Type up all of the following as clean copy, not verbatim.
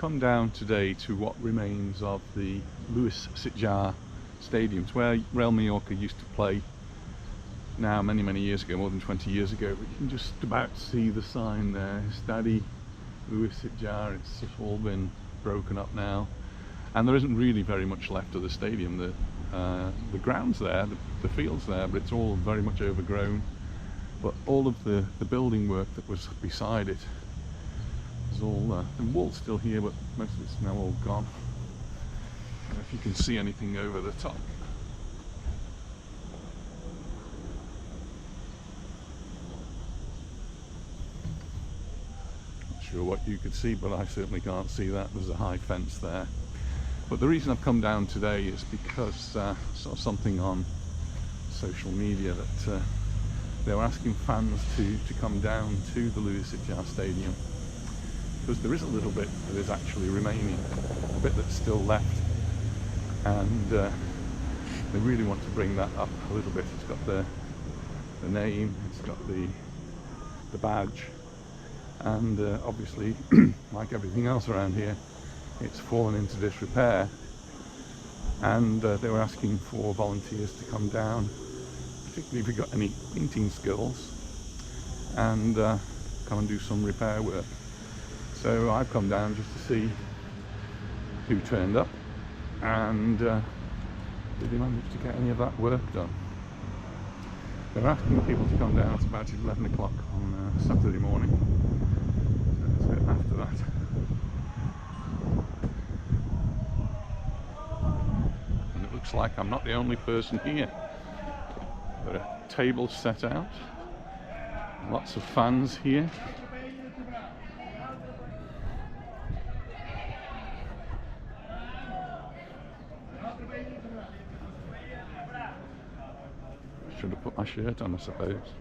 come down today to what remains of the Lluis Sitjar Stadium. It's where Real Mallorca used to play now many years ago, more than 20 years ago. But you can just about see the sign there, SteveAndAnitaInMallorca. It's just all been broken up now, and there isn't really very much left of the stadium. The ground's there, the field's there, but it's all very much overgrown. But all of the building work that was beside it is all, the wall's still here, but most of it's now all gone. I don't know if you can see anything over the top. Not sure what you could see, but I certainly can't see that. There's a high fence there. But the reason I've come down today is because I saw something on social media that they were asking fans to come down to the Lluis Sitjar Stadium, because there is a little bit that is actually remaining, a bit that's still left, and they really want to bring that up a little bit. It's got the name, it's got the badge, and obviously, like everything else around here, it's fallen into disrepair, and they were asking for volunteers to come down, particularly if you've got any painting skills, and come and do some repair work. So I've come down just to see who turned up, and did they manage to get any of that work done. They're asking people to come down. It's about 11 o'clock on Saturday morning, so it's a bit after that. And it looks like I'm not the only person here. There are tables set out, lots of fans here. I should have put my shirt on, I suppose.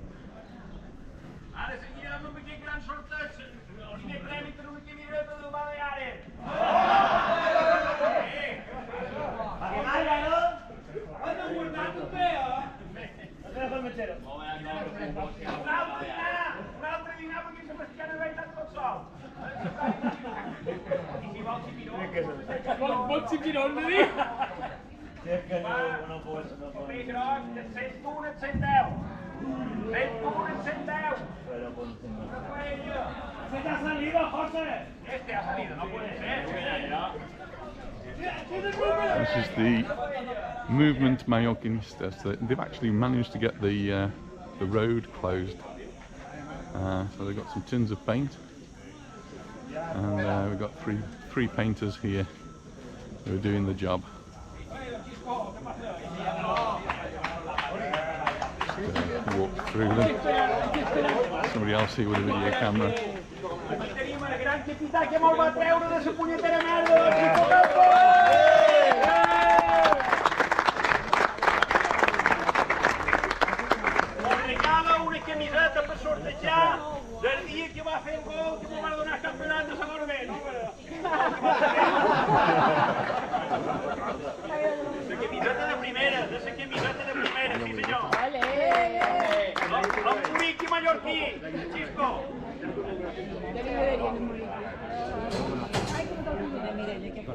This is the movement Mallorquinista. So they've actually managed to get the road closed. So they've got some tins of paint, and we've got three painters here who are doing the job. Just walk through them. Somebody else here with a video camera.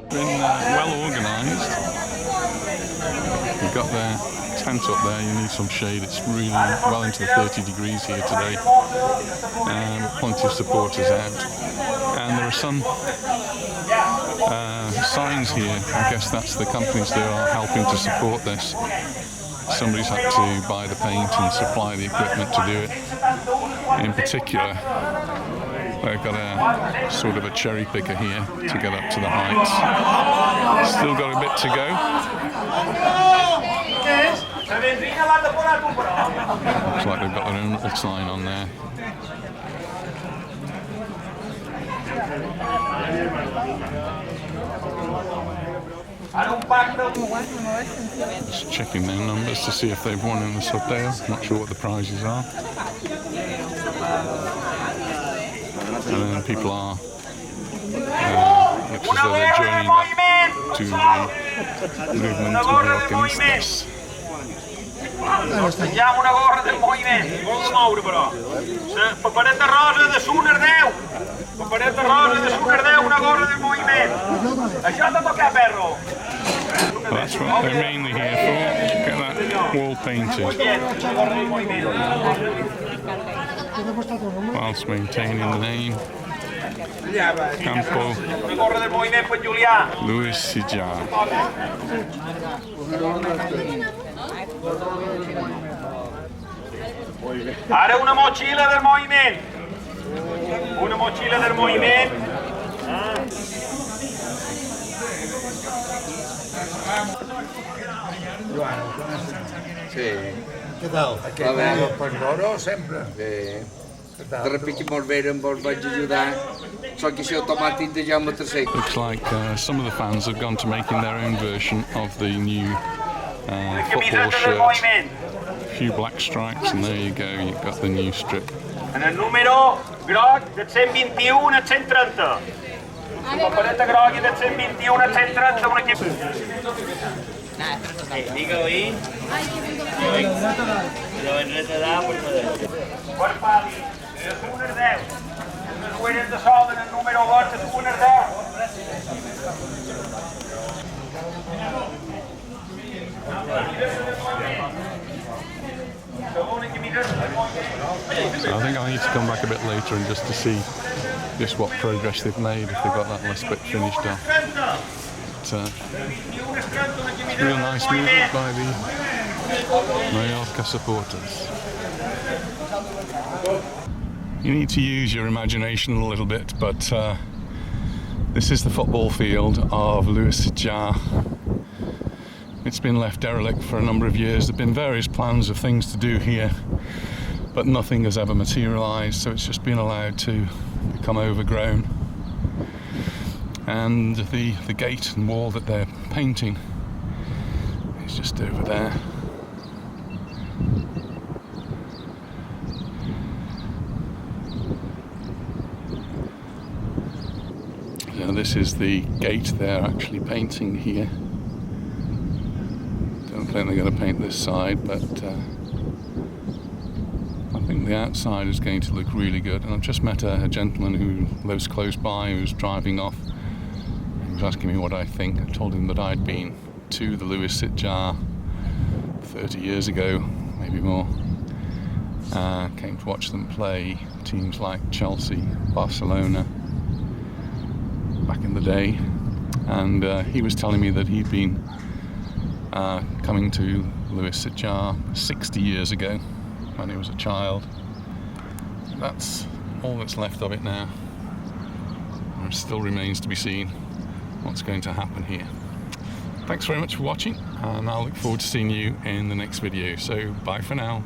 Been well organised. You've got their tent up there. You need some shade. It's really well into the 30 degrees here today. Plenty of supporters out, and there are some signs here. I guess that's the companies that are helping to support this. Somebody's had to buy the paint and supply the equipment to do it. In particular, they've got a sort of a cherry picker here to get up to the heights. Still got a bit to go. Looks like they've got their own little sign on there. Just checking their numbers to see if they've won in the Sorteo. Not sure what the prizes are. And then people are looks as though they're journeying up to the movement Mallorquinista. Asseggiamo una gorra del movimento, non muore però. Paperetta rosa de Suner 10. Paperetta rosa de Suner 10, una gorra del movimento. Lasciate toccare perro. Well, that's what they're mainly here for. Get that wall painted whilst maintaining the name. Campo Corre del movimento Giulià. Lluis Sitjar. Ara una mochila del movimento. Una mochila del movimento. Sí. Què tal? Va bé. Per l'oro sempre. Sí. Què tal? De repente molt bé, em vaig ajudar. Sóc que això automàtic de Jaume III. Looks like some of the fans have gone to making their own version of the new football Camiseta del shirt. movimento. A few black stripes, and there you go, you've got the new strip. En el número groc del 121 al 130. La paleta groga del 121 al 130 un equip. Digue-ho ahí. Jo en retardat per poder. Per pali, de 1 al 10. Les dueres de sol en el número 2 de 1 al 10. So I think I need to come back a bit later and just to see just what progress they've made, if they've got that last bit finished off. But, it's real nice movement by the Mallorca supporters. You need to use your imagination a little bit, but this is the football field of Lluis Sitjar. It's been left derelict for a number of years. There have been various plans of things to do here, but nothing has ever materialised, so it's just been allowed to become overgrown. And the gate and wall that they're painting is just over there. Now this is the gate they're actually painting here. Don't think they're going to paint this side, but I think the outside is going to look really good. And I've just met a gentleman who lives close by who's driving off. He was asking me what I think. I told him that I'd been to the Lluis Sitjar 30 years ago, maybe more. Came to watch them play teams like Chelsea, Barcelona back in the day. And he was telling me that he'd been coming to Lluis Sitjar 60 years ago when he was a child. That's all that's left of it now. It still remains to be seen what's going to happen here. Thanks very much for watching, and I'll look forward to seeing you in the next video. So bye for now.